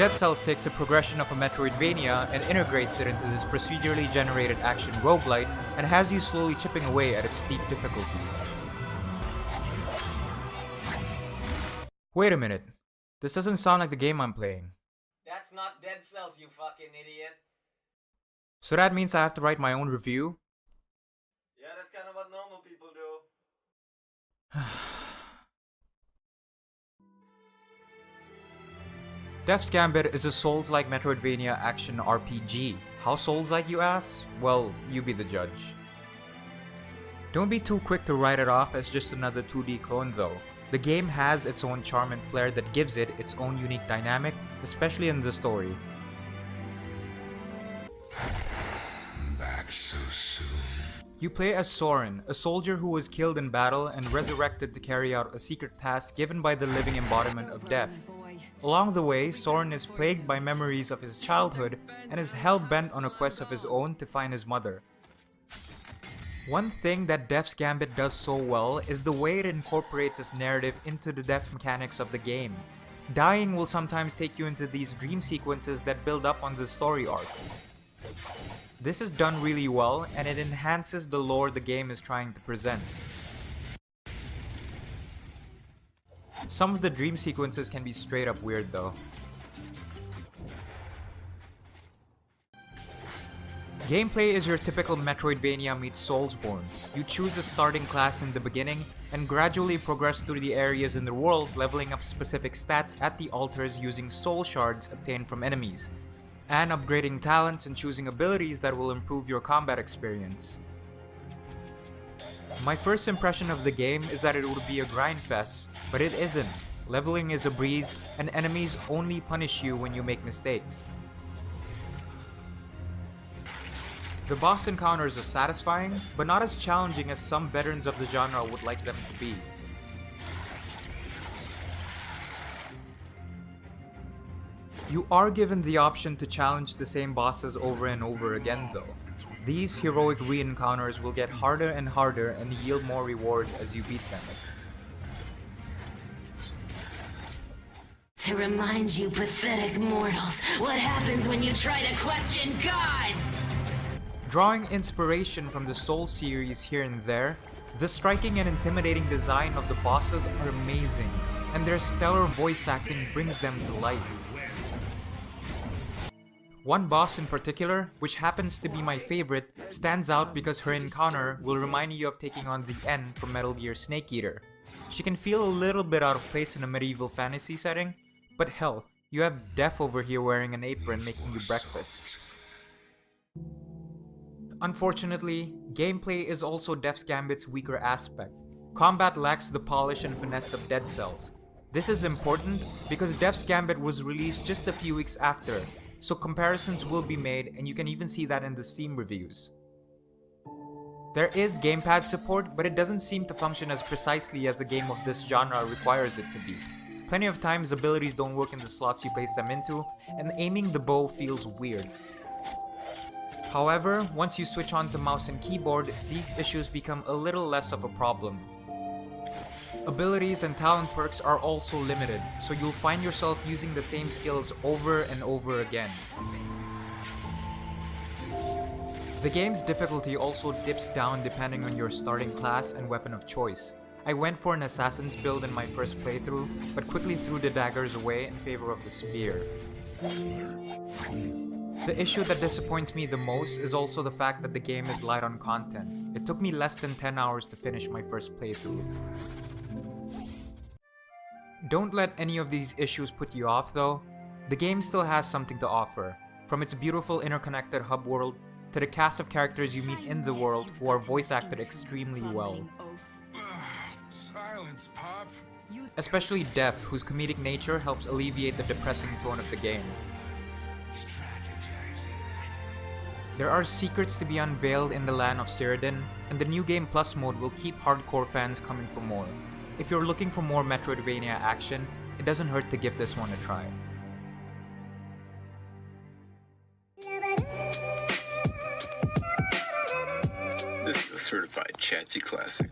Dead Cells takes a progression of a Metroidvania and integrates it into this procedurally generated action roguelite and has you slowly chipping away at its steep difficulty. Wait a minute, this doesn't sound like the game I'm playing. That's not Dead Cells, you fucking idiot. So that means I have to write my own review? Yeah, that's kind of what normal people do. Death's Gambit is a Souls-like Metroidvania action RPG. How Souls-like, you ask? Well, you be the judge. Don't be too quick to write it off as just another 2D clone though. The game has its own charm and flair that gives it its own unique dynamic, especially in the story. Back so soon. You play as Soren, a soldier who was killed in battle and resurrected to carry out a secret task given by the living embodiment of death. Along the way, Soren is plagued by memories of his childhood and is hell-bent on a quest of his own to find his mother. One thing that Death's Gambit does so well is the way it incorporates its narrative into the death mechanics of the game. Dying will sometimes take you into these dream sequences that build up on the story arc. This is done really well, and it enhances the lore the game is trying to present. Some of the dream sequences can be straight up weird though. Gameplay is your typical Metroidvania meets Soulsborne. You choose a starting class in the beginning and gradually progress through the areas in the world, leveling up specific stats at the altars using soul shards obtained from enemies, and upgrading talents and choosing abilities that will improve your combat experience. My first impression of the game is that it would be a grind fest, but it isn't. Leveling is a breeze, and enemies only punish you when you make mistakes. The boss encounters are satisfying, but not as challenging as some veterans of the genre would like them to be. You are given the option to challenge the same bosses over and over again though. These heroic re-encounters will get harder and harder and yield more reward as you beat them. To remind you pathetic mortals what happens when you try to question gods! Drawing inspiration from the Soul series here and there, the striking and intimidating design of the bosses are amazing, and their stellar voice acting brings them to life. One boss in particular, which happens to be my favorite, stands out because her encounter will remind you of taking on the N from Metal Gear Snake Eater. She can feel a little bit out of place in a medieval fantasy setting, but hell, you have Death over here wearing an apron making you breakfast. Unfortunately, gameplay is also Death's Gambit's weaker aspect. Combat lacks the polish and finesse of Dead Cells. This is important because Death's Gambit was released just a few weeks after, so comparisons will be made, and you can even see that in the Steam reviews. There is Gamepad support, but it doesn't seem to function as precisely as a game of this genre requires it to be. Plenty of times abilities don't work in the slots you place them into, and aiming the bow feels weird. However, once you switch on to mouse and keyboard, these issues become a little less of a problem. Abilities and talent perks are also limited, so you'll find yourself using the same skills over and over again. The game's difficulty also dips down depending on your starting class and weapon of choice. I went for an assassin's build in my first playthrough, but quickly threw the daggers away in favor of the spear. The issue that disappoints me the most is also the fact that the game is light on content. It took me less than 10 hours to finish my first playthrough. Don't let any of these issues put you off though. The game still has something to offer, from its beautiful interconnected hub world to the cast of characters you meet in the world who are voice acted extremely well. Silence, Pop. Especially Death, whose comedic nature helps alleviate the depressing tone of the game. There are secrets to be unveiled in the land of Cyrodiil, and the New Game Plus mode will keep hardcore fans coming for more. If you're looking for more Metroidvania action, it doesn't hurt to give this one a try. This is a certified Chatsy classic.